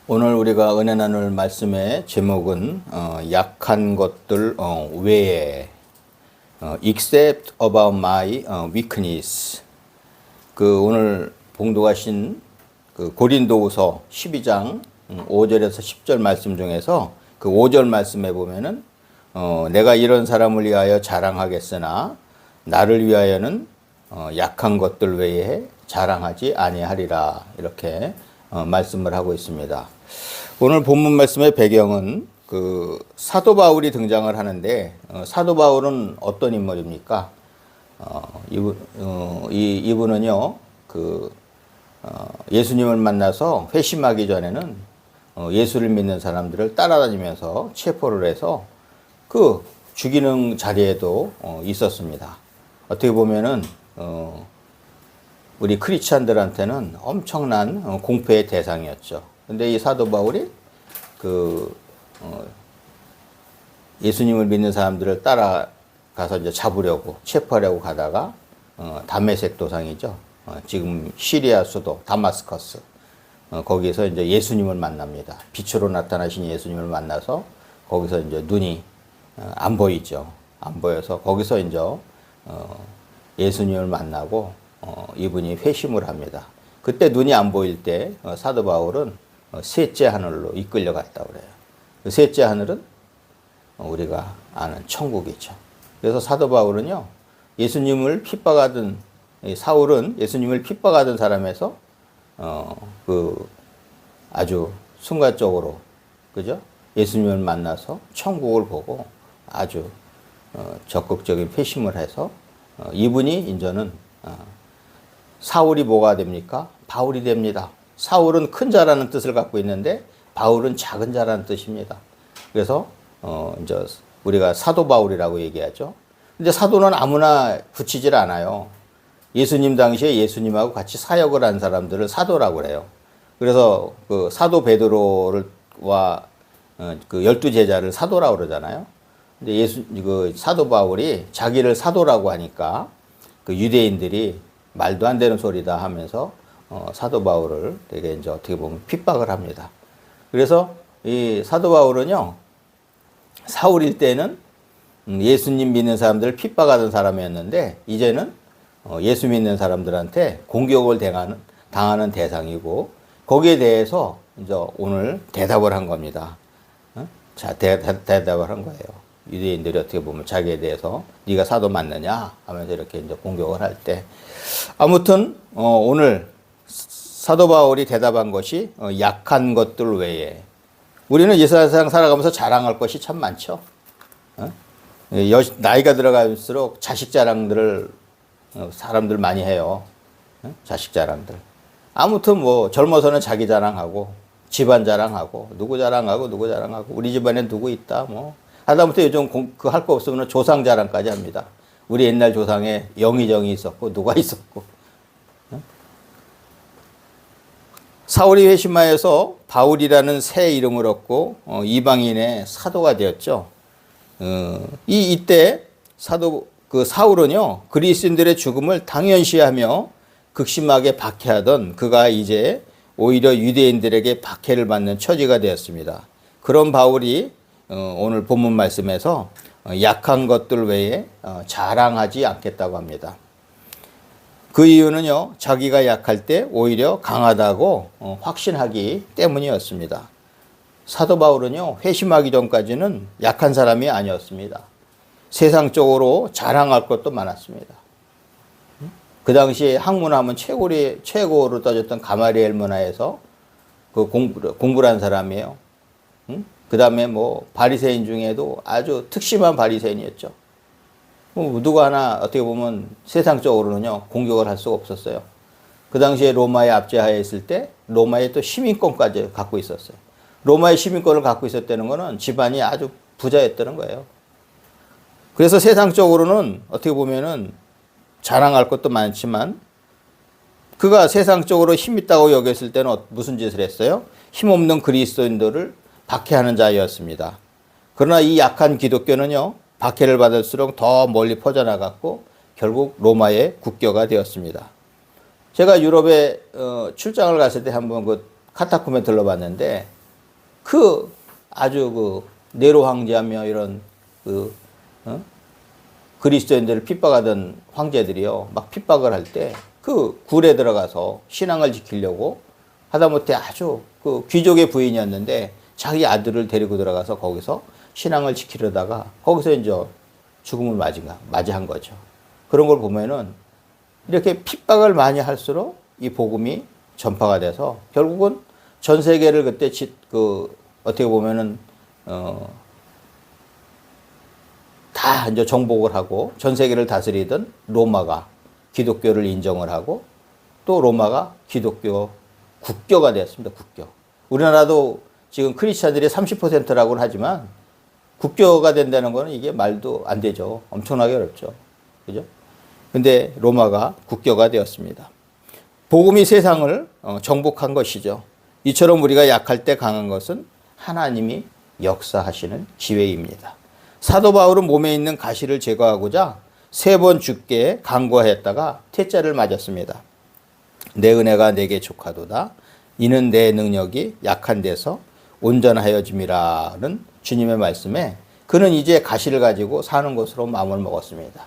오늘 우리가 은혜 나눌 말씀의 제목은 약한 것들 외에 except about my weakness. 그 오늘 봉독하신 그 고린도후서 12장 5절에서 10절 말씀 중에서 그 5절 말씀에 보면은 내가 이런 사람을 위하여 자랑하겠으나 나를 위하여는 약한 것들 외에 자랑하지 아니하리라, 이렇게 말씀을 하고 있습니다. 오늘 본문 말씀의 배경은 그 사도 바울이 등장을 하는데, 사도 바울은 어떤 인물입니까? 이분은요, 예수님을 만나서 회심하기 전에는 예수를 믿는 사람들을 따라다니면서 체포를 해서 그 죽이는 자리에도 있었습니다. 어떻게 보면은 우리 크리스찬들한테는 엄청난 공포의 대상이었죠. 근데 이 사도 바울이 예수님을 믿는 사람들을 따라가서 이제 잡으려고, 체포하려고 가다가 다메섹 도상이죠. 지금 시리아 수도 다마스커스, 거기서 이제 예수님을 만납니다. 빛으로 나타나신 예수님을 만나서 거기서 이제 눈이 안 보이죠. 안 보여서 거기서 이제 예수님을 만나고 이분이 회심을 합니다. 그때 눈이 안 보일 때 사도 바울은 셋째 하늘로 이끌려 갔다고 그래요. 그 셋째 하늘은 우리가 아는 천국이죠. 그래서 사도 바울은요, 예수님을 핍박하던, 사울은 예수님을 핍박하던 사람에서 아주 순간적으로, 그죠? 예수님을 만나서 천국을 보고 아주 적극적인 회심을 해서 이분이 이제는 사울이 뭐가 됩니까? 바울이 됩니다. 사울은 큰 자라는 뜻을 갖고 있는데 바울은 작은 자라는 뜻입니다. 그래서 이제 우리가 사도 바울이라고 얘기하죠. 근데 사도는 아무나 붙이질 않아요. 예수님 당시에 예수님하고 같이 사역을 한 사람들을 사도라고 그래요. 그래서 그 사도 베드로와 그 12제자를 사도라고 그러잖아요. 근데 그 사도 바울이 자기를 사도라고 하니까 그 유대인들이 말도 안 되는 소리다 하면서 사도 바울을 되게 이제 어떻게 보면 핍박을 합니다. 그래서 이 사도 바울은요, 사울일 때는 예수님 믿는 사람들을 핍박하던 사람이었는데 이제는 예수 믿는 사람들한테 공격을 당하는 대상이고, 거기에 대해서 이제 오늘 대답을 한 겁니다. 자, 대답을 한 거예요. 유대인들이 어떻게 보면 자기에 대해서 네가 사도 맞느냐 하면서 이렇게 이제 공격을 할 때, 아무튼 오늘 사도 바울이 대답한 것이 약한 것들 외에, 우리는 이 세상 살아가면서 자랑할 것이 참 많죠. 나이가 들어갈수록 자식 자랑들을 사람들 많이 해요. 자식 자랑들. 아무튼 뭐 젊어서는 자기 자랑하고 집안 자랑하고 누구 자랑하고 누구 자랑하고 우리 집안에 누구 있다 뭐 하다못해 요즘 그 할 거 없으면 조상 자랑까지 합니다. 우리 옛날 조상에 영의정이 있었고 누가 있었고. 사울이 회심하여서 바울이라는 새 이름을 얻고 이방인의 사도가 되었죠. 이때 사울은요, 그리스인들의 죽음을 당연시하며 극심하게 박해하던 그가 이제 오히려 유대인들에게 박해를 받는 처지가 되었습니다. 그런 바울이 오늘 본문 말씀에서 약한 것들 외에 자랑하지 않겠다고 합니다. 그 이유는요, 자기가 약할 때 오히려 강하다고 확신하기 때문이었습니다. 사도 바울은요, 회심하기 전까지는 약한 사람이 아니었습니다. 세상적으로 자랑할 것도 많았습니다. 그 당시에 학문하면 최고로 떠졌던 가마리엘 문화에서 그 공부를 한 사람이에요. 그 다음에 뭐 바리새인 중에도 아주 특심한 바리새인이었죠. 누구 하나 어떻게 보면 세상적으로는요, 공격을 할 수가 없었어요. 그 당시에 로마의 압제하에 있을 때 로마의 또 시민권까지 갖고 있었어요. 로마의 시민권을 갖고 있었다는 거는 집안이 아주 부자였다는 거예요. 그래서 세상적으로는 어떻게 보면은 자랑할 것도 많지만, 그가 세상적으로 힘있다고 여겼을 때는 무슨 짓을 했어요? 힘없는 그리스도인들을 박해하는 자였습니다. 그러나 이 약한 기독교는요, 박해를 받을수록 더 멀리 퍼져나갔고 결국 로마의 국교가 되었습니다. 제가 유럽에 출장을 갔을 때 한번 카타콤에 들러봤는데 그 아주 그 네로 황제하며 이런 그 그리스도인들을 핍박하던 황제들이요 막 핍박을 할 때 그 굴에 들어가서 신앙을 지키려고 하다못해 아주 그 귀족의 부인이었는데 자기 아들을 데리고 들어가서 거기서 신앙을 지키려다가 거기서 이제 죽음을 맞이한 거죠. 그런 걸 보면은 이렇게 핍박을 많이 할수록 이 복음이 전파가 돼서 결국은 전 세계를 그때 어떻게 보면은 다 이제 정복을 하고 전 세계를 다스리던 로마가 기독교를 인정을 하고 또 로마가 기독교 국교가 되었습니다. 국교. 우리나라도 지금 크리스찬들이 30%라고는 하지만 국교가 된다는 거는 이게 말도 안 되죠. 엄청나게 어렵죠. 그죠? 근데 로마가 국교가 되었습니다. 복음이 세상을 정복한 것이죠. 이처럼 우리가 약할 때 강한 것은 하나님이 역사하시는 기회입니다. 사도 바울은 몸에 있는 가시를 제거하고자 3번 주께 간구하였다가 퇴짜를 맞았습니다. 내 은혜가 내게 족하도다. 이는 내 능력이 약한 데서 온전하여짐이라는 주님의 말씀에 그는 이제 가시를 가지고 사는 것으로 마음을 먹었습니다.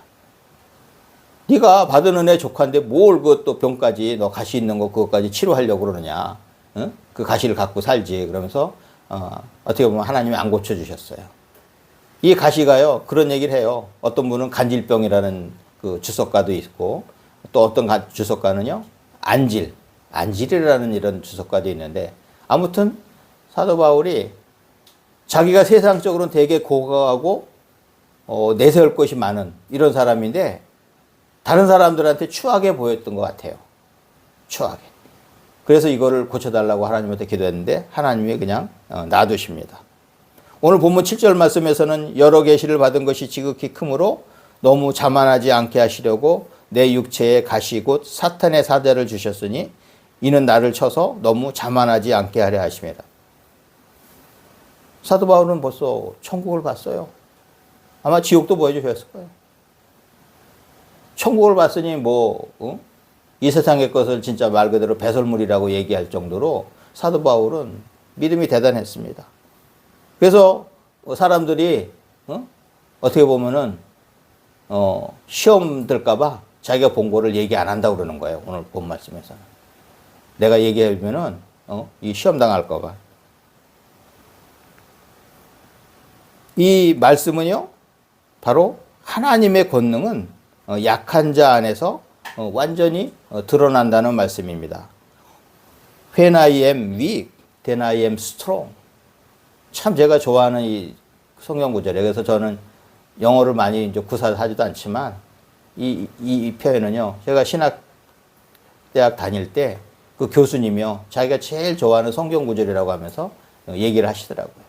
네가 받은 은혜 족한데 뭘 그것도 병까지 너 가시 있는 거 그것까지 치료하려고 그러느냐. 응? 그 가시를 갖고 살지. 그러면서 어떻게 보면 하나님이 안 고쳐주셨어요. 이 가시가요 그런 얘기를 해요. 어떤 분은 간질병이라는 그 주석가도 있고 또 어떤 주석가는요 안질이라는 이런 주석가도 있는데 아무튼 사도 바울이 자기가 세상적으로는 되게 고고하고 내세울 것이 많은 이런 사람인데 다른 사람들한테 추하게 보였던 것 같아요. 추하게. 그래서 이거를 고쳐달라고 하나님한테 기도했는데 하나님이 그냥 놔두십니다. 오늘 본문 7절 말씀에서는 여러 계시를 받은 것이 지극히 크므로 너무 자만하지 않게 하시려고 내 육체에 가시 곧 사탄의 사자를 주셨으니 이는 나를 쳐서 너무 자만하지 않게 하려 하심이라. 사도 바울은 벌써 천국을 봤어요. 아마 지옥도 보여주셨을 거예요. 천국을 봤으니 이 세상의 것을 진짜 말 그대로 배설물이라고 얘기할 정도로 사도 바울은 믿음이 대단했습니다. 그래서 사람들이 어떻게 보면은 시험 들까봐 자기가 본 거를 얘기 안 한다고 그러는 거예요. 오늘 본 말씀에서는. 내가 얘기하면은 이 시험 당할까봐. 이 말씀은요, 바로 하나님의 권능은 약한 자 안에서 완전히 드러난다는 말씀입니다. When I am weak, then I am strong. 참 제가 좋아하는 이 성경 구절이에요. 그래서 저는 영어를 많이 이제 구사하지도 않지만 이 표현은요. 제가 신학대학 다닐 때 그 교수님이요. 자기가 제일 좋아하는 성경 구절이라고 하면서 얘기를 하시더라고요.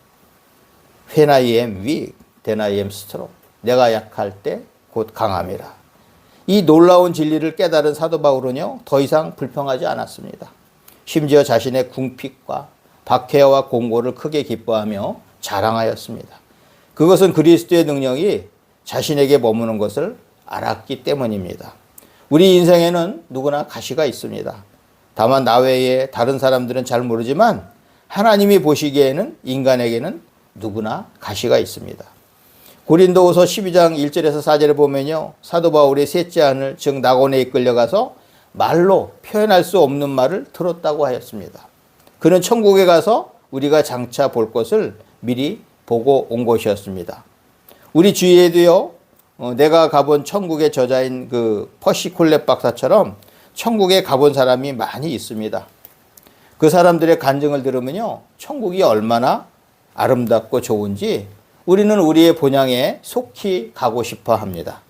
When I am weak, then I am strong. 내가 약할 때 곧 강함이라. 이 놀라운 진리를 깨달은 사도 바울은요. 더 이상 불평하지 않았습니다. 심지어 자신의 궁핍과 박해와 공고를 크게 기뻐하며 자랑하였습니다. 그것은 그리스도의 능력이 자신에게 머무는 것을 알았기 때문입니다. 우리 인생에는 누구나 가시가 있습니다. 다만 나 외에 다른 사람들은 잘 모르지만 하나님이 보시기에는 인간에게는 누구나 가시가 있습니다. 고린도후서 12장 1절에서 4절을 보면요. 사도 바울이 셋째 하늘 즉 낙원에 이끌려가서 말로 표현할 수 없는 말을 들었다고 하였습니다. 그는 천국에 가서 우리가 장차 볼 것을 미리 보고 온 것이었습니다. 우리 주위에도요. 내가 가본 천국의 저자인 그 퍼시 콜렛 박사처럼 천국에 가본 사람이 많이 있습니다. 그 사람들의 간증을 들으면요. 천국이 얼마나 아름답고 좋은지 우리는 우리의 본향에 속히 가고 싶어 합니다.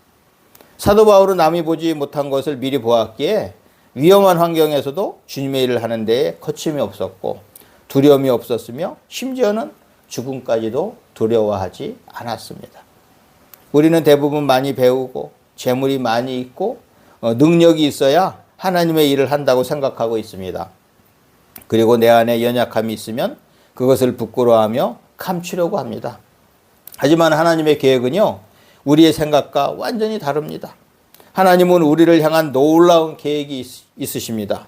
사도 바울은 남이 보지 못한 것을 미리 보았기에 위험한 환경에서도 주님의 일을 하는 데에 거침이 없었고 두려움이 없었으며 심지어는 죽음까지도 두려워하지 않았습니다. 우리는 대부분 많이 배우고 재물이 많이 있고 능력이 있어야 하나님의 일을 한다고 생각하고 있습니다. 그리고 내 안에 연약함이 있으면 그것을 부끄러워하며 감추려고 합니다. 하지만 하나님의 계획은요, 우리의 생각과 완전히 다릅니다. 하나님은 우리를 향한 놀라운 계획이 있으십니다.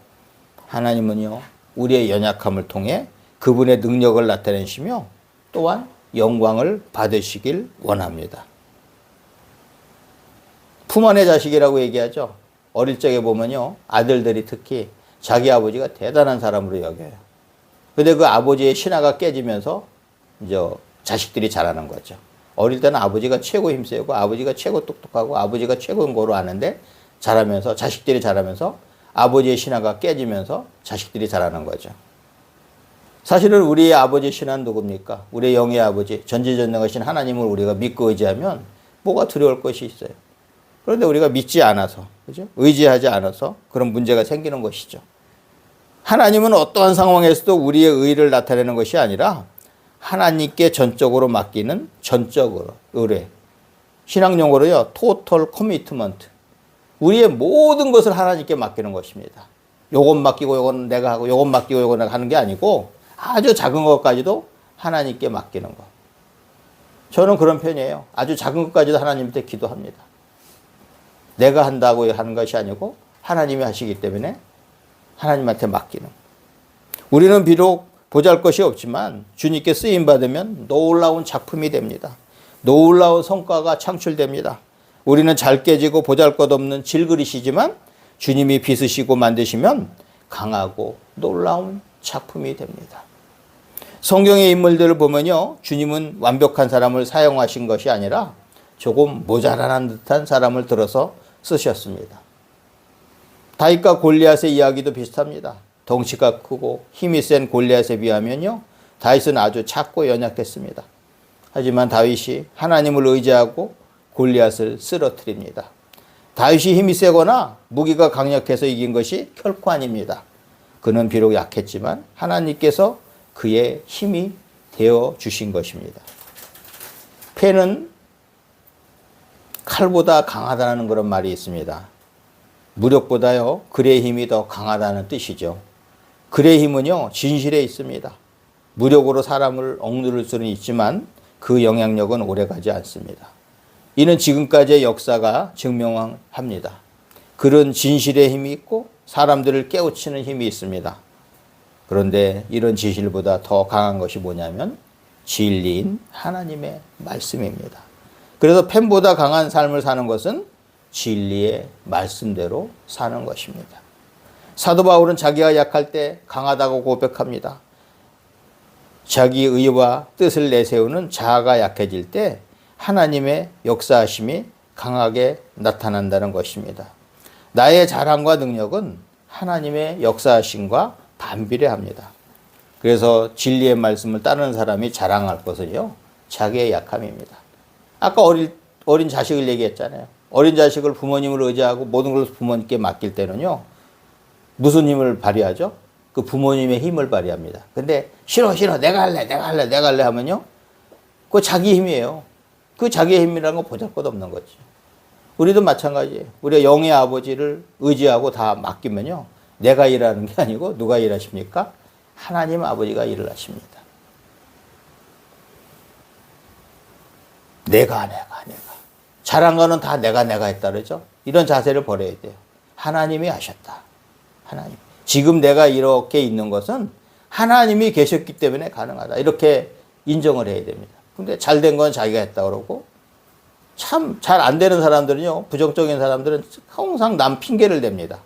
하나님은요, 우리의 연약함을 통해 그분의 능력을 나타내시며 또한 영광을 받으시길 원합니다. 품 안의 자식이라고 얘기하죠. 어릴 적에 보면요, 아들들이 특히 자기 아버지가 대단한 사람으로 여겨요. 근데 그 아버지의 신화가 깨지면서 이제 자식들이 자라는 거죠. 어릴 때는 아버지가 최고 힘세고 아버지가 최고 똑똑하고 아버지가 최고인 거로 아는데 자라면서 자식들이 자라면서 아버지의 신화가 깨지면서 자식들이 자라는 거죠. 사실은 우리의 아버지 신화는 누굽니까? 우리의 영의 아버지, 전지전능하신 하나님을 우리가 믿고 의지하면 뭐가 두려울 것이 있어요. 그런데 우리가 믿지 않아서, 그죠? 의지하지 않아서 그런 문제가 생기는 것이죠. 하나님은 어떠한 상황에서도 우리의 의를 나타내는 것이 아니라 하나님께 전적으로 맡기는 전적으로 의뢰. 신앙용어로요, total commitment. 우리의 모든 것을 하나님께 맡기는 것입니다. 요건 맡기고 요건 내가 하고 요건 맡기고 요건 내가 하는 게 아니고 아주 작은 것까지도 하나님께 맡기는 것. 저는 그런 편이에요. 아주 작은 것까지도 하나님한테 기도합니다. 내가 한다고 하는 것이 아니고 하나님이 하시기 때문에 하나님한테 맡기는. 우리는 비록 보잘것이 없지만 주님께 쓰임받으면 놀라운 작품이 됩니다. 놀라운 성과가 창출됩니다. 우리는 잘 깨지고 보잘것없는 질그릇이지만 주님이 빚으시고 만드시면 강하고 놀라운 작품이 됩니다. 성경의 인물들을 보면요, 주님은 완벽한 사람을 사용하신 것이 아니라 조금 모자란 듯한 사람을 들어서 쓰셨습니다. 다윗과 골리앗의 이야기도 비슷합니다. 덩치가 크고 힘이 센 골리앗에 비하면요, 다윗은 아주 작고 연약했습니다. 하지만 다윗이 하나님을 의지하고 골리앗을 쓰러뜨립니다. 다윗이 힘이 세거나 무기가 강력해서 이긴 것이 결코 아닙니다. 그는 비록 약했지만 하나님께서 그의 힘이 되어 주신 것입니다. 패는 칼보다 강하다는 그런 말이 있습니다. 무력보다요, 글의 힘이 더 강하다는 뜻이죠. 글의 힘은요, 진실에 있습니다. 무력으로 사람을 억누를 수는 있지만 그 영향력은 오래가지 않습니다. 이는 지금까지의 역사가 증명합니다. 글은 진실의 힘이 있고 사람들을 깨우치는 힘이 있습니다. 그런데 이런 진실보다 더 강한 것이 뭐냐면 진리인 하나님의 말씀입니다. 그래서 펜보다 강한 삶을 사는 것은 진리의 말씀대로 사는 것입니다. 사도 바울은 자기가 약할 때 강하다고 고백합니다. 자기 의와 뜻을 내세우는 자아가 약해질 때 하나님의 역사하심이 강하게 나타난다는 것입니다. 나의 자랑과 능력은 하나님의 역사하심과 반비례합니다. 그래서 진리의 말씀을 따르는 사람이 자랑할 것은요, 자기의 약함입니다. 아까 어린 자식을 얘기했잖아요. 어린 자식을 부모님을 의지하고 모든 걸 부모님께 맡길 때는요, 무슨 힘을 발휘하죠? 그 부모님의 힘을 발휘합니다. 근데 싫어 내가 할래 하면요, 그거 자기 힘이에요. 그 자기의 힘이라는 건 보잘것없는 거지. 우리도 마찬가지예요. 우리가 영의 아버지를 의지하고 다 맡기면요, 내가 일하는 게 아니고 누가 일하십니까? 하나님 아버지가 일을 하십니다. 내가. 잘한 거는 다 내가 했다 그러죠? 이런 자세를 버려야 돼요. 하나님이 하셨다. 하나님. 지금 내가 이렇게 있는 것은 하나님이 계셨기 때문에 가능하다. 이렇게 인정을 해야 됩니다. 근데 잘 된 건 자기가 했다 그러고, 참 잘 안 되는 사람들은요, 부정적인 사람들은 항상 남 핑계를 댑니다.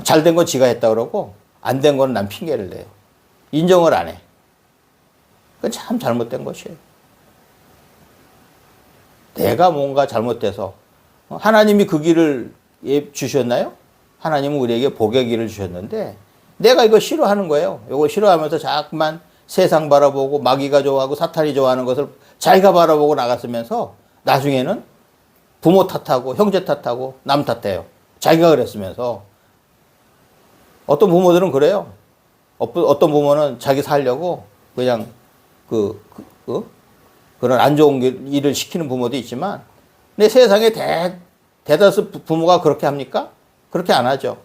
잘 된 건 지가 했다 그러고 안 된 건 남 핑계를 대요. 인정을 안 해. 그건 참 잘못된 것이에요. 내가 뭔가 잘못돼서, 하나님이 그 길을 주셨나요? 하나님은 우리에게 복의 길을 주셨는데 내가 이거 싫어하는 거예요. 이거 싫어하면서 자꾸만 세상 바라보고 마귀가 좋아하고 사탄이 좋아하는 것을 자기가 바라보고 나갔으면서 나중에는 부모 탓하고 형제 탓하고 남 탓해요. 자기가 그랬으면서. 어떤 부모들은 그래요. 어떤 부모는 자기 살려고 그냥 그런 안 좋은 일을 시키는 부모도 있지만, 근데 세상에 대다수 부모가 그렇게 합니까? 그렇게 안 하죠.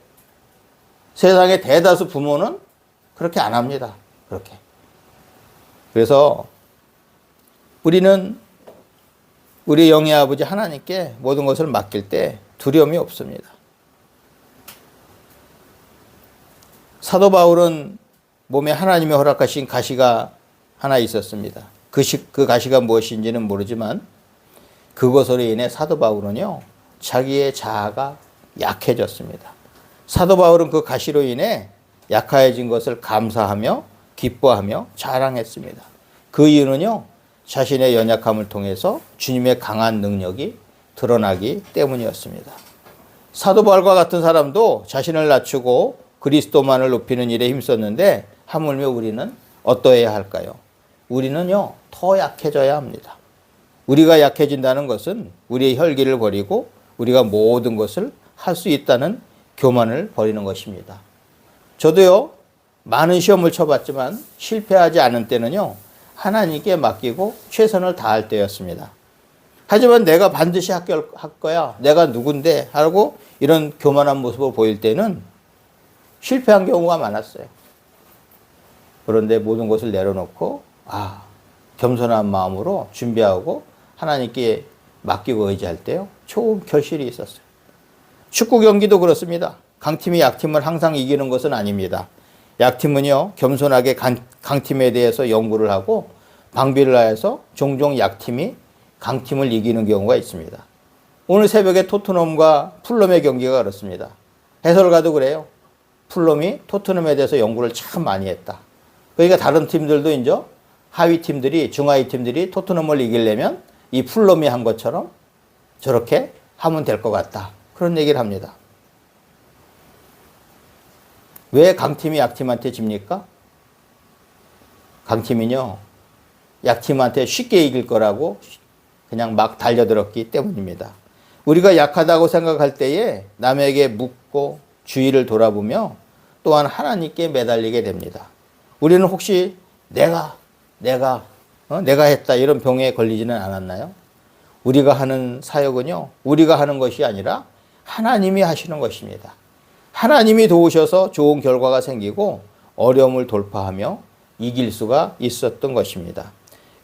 세상의 대다수 부모는 그렇게 안 합니다. 그렇게. 그래서 우리는 우리 영의 아버지 하나님께 모든 것을 맡길 때 두려움이 없습니다. 사도 바울은 몸에 하나님의 허락하신 가시가 하나 있었습니다. 그 가시가 무엇인지는 모르지만 그것으로 인해 사도 바울은요, 자기의 자아가 약해졌습니다. 사도 바울은 그 가시로 인해 약해진 것을 감사하며 기뻐하며 자랑했습니다. 그 이유는요, 자신의 연약함을 통해서 주님의 강한 능력이 드러나기 때문이었습니다. 사도 바울과 같은 사람도 자신을 낮추고 그리스도만을 높이는 일에 힘썼는데 하물며 우리는 어떠해야 할까요? 우리는요, 더 약해져야 합니다. 우리가 약해진다는 것은 우리의 혈기를 버리고 우리가 모든 것을 할 수 있다는 교만을 버리는 것입니다. 저도요, 많은 시험을 쳐봤지만 실패하지 않은 때는요, 하나님께 맡기고 최선을 다할 때였습니다. 하지만 내가 반드시 합격할 거야, 내가 누군데 하고 이런 교만한 모습을 보일 때는 실패한 경우가 많았어요. 그런데 모든 것을 내려놓고 겸손한 마음으로 준비하고 하나님께 맡기고 의지할 때요, 좋은 결실이 있었어요. 축구 경기도 그렇습니다. 강팀이 약팀을 항상 이기는 것은 아닙니다. 약팀은요, 겸손하게 강팀에 대해서 연구를 하고 방비를 하여서 종종 약팀이 강팀을 이기는 경우가 있습니다. 오늘 새벽에 토트넘과 풀럼의 경기가 그렇습니다. 해설가도 그래요. 풀럼이 토트넘에 대해서 연구를 참 많이 했다. 그러니까 다른 팀들도 이제 하위 팀들이, 중하위 팀들이 토트넘을 이기려면 이 풀럼이 한 것처럼 저렇게 하면 될 것 같다. 그런 얘기를 합니다. 왜 강팀이 약팀한테 집니까? 강팀은요, 약팀한테 쉽게 이길 거라고 그냥 막 달려들었기 때문입니다. 우리가 약하다고 생각할 때에 남에게 묻고 주위를 돌아보며 또한 하나님께 매달리게 됩니다. 우리는 혹시 내가 했다 이런 병에 걸리지는 않았나요? 우리가 하는 사역은요, 우리가 하는 것이 아니라 하나님이 하시는 것입니다. 하나님이 도우셔서 좋은 결과가 생기고 어려움을 돌파하며 이길 수가 있었던 것입니다.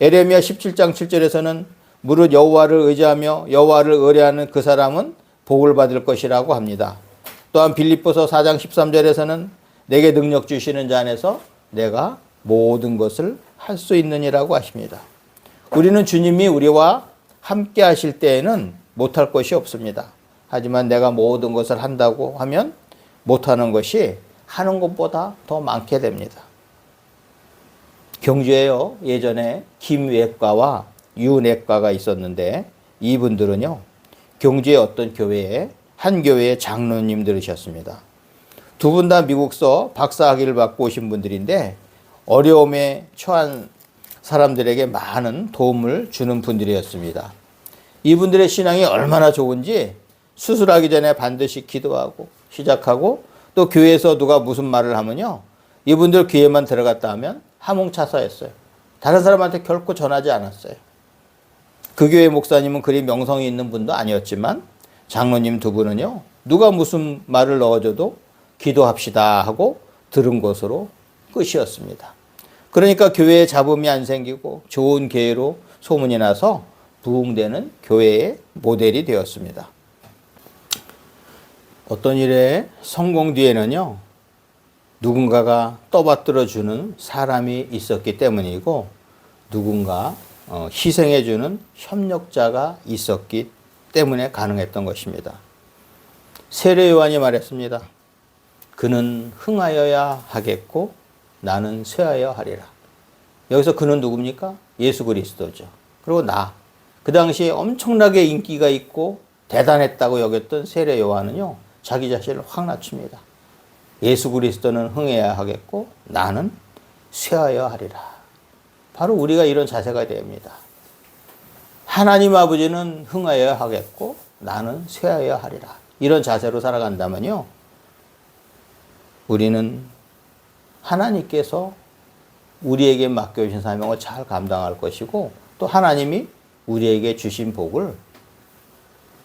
에레미야 17장 7절에서는 무릇 여호와를 의지하며 여호와를 의뢰하는 그 사람은 복을 받을 것이라고 합니다. 또한 빌립보서 4장 13절에서는 내게 능력 주시는 자 안에서 내가 모든 것을 할 수 있느니라고 하십니다. 우리는 주님이 우리와 함께 하실 때에는 못할 것이 없습니다. 하지만 내가 모든 것을 한다고 하면 못하는 것이 하는 것보다 더 많게 됩니다. 경주에요, 예전에 김외과와 유내과가 있었는데 이분들은요, 경주의 어떤 교회에 한 교회의 장로님들이셨습니다. 두 분 다 미국서 박사학위를 받고 오신 분들인데 어려움에 처한 사람들에게 많은 도움을 주는 분들이었습니다. 이분들의 신앙이 얼마나 좋은지 수술하기 전에 반드시 기도하고 시작하고 또 교회에서 누가 무슨 말을 하면요, 이분들 귀에만 들어갔다 하면 함흥차사였어요. 다른 사람한테 결코 전하지 않았어요. 그 교회 목사님은 그리 명성이 있는 분도 아니었지만 장로님 두 분은요, 누가 무슨 말을 넣어줘도 기도합시다 하고 들은 것으로 끝이었습니다. 그러니까 교회에 잡음이 안 생기고 좋은 교회로 소문이 나서 부흥되는 교회의 모델이 되었습니다. 어떤 일에 성공 뒤에는요, 누군가가 떠받들어 주는 사람이 있었기 때문이고 누군가 희생해 주는 협력자가 있었기 때문에 가능했던 것입니다. 세례 요한이 말했습니다. 그는 흥하여야 하겠고 나는 쇠하여 하리라. 여기서 그는 누굽니까? 예수 그리스도죠. 그리고 그 당시에 엄청나게 인기가 있고 대단했다고 여겼던 세례 요한은요, 자기 자신을 확 낮춥니다. 예수 그리스도는 흥해야 하겠고 나는 쇠하여 하리라. 바로 우리가 이런 자세가 됩니다. 하나님 아버지는 흥하여야 하겠고 나는 쇠하여야 하리라. 이런 자세로 살아간다면요, 우리는 하나님께서 우리에게 맡겨주신 사명을 잘 감당할 것이고 또 하나님이 우리에게 주신 복을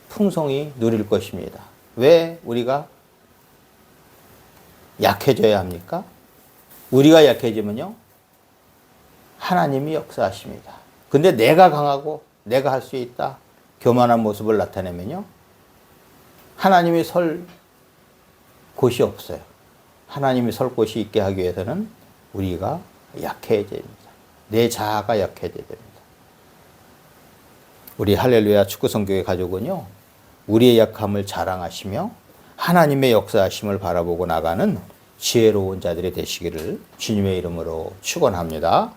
풍성히 누릴 것입니다. 왜 우리가 약해져야 합니까? 우리가 약해지면요, 하나님이 역사하십니다. 근데 내가 강하고 내가 할 수 있다, 교만한 모습을 나타내면요, 하나님이 설 곳이 없어요. 하나님이 설 곳이 있게 하기 위해서는 우리가 약해져야 됩니다. 내 자아가 약해져야 됩니다. 우리 할렐루야 축구성교회 가족은요, 우리의 약함을 자랑하시며 하나님의 역사하심을 바라보고 나가는 지혜로운 자들이 되시기를 주님의 이름으로 축원합니다.